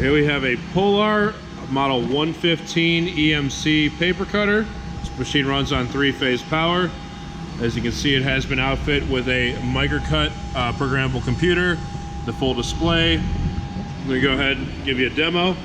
here we have a Polar model 115 EMC paper cutter. This machine runs on 3-phase power. As you can see, it has been outfitted with a microcut programmable computer, the full display. I'm gonna go ahead and give you a demo.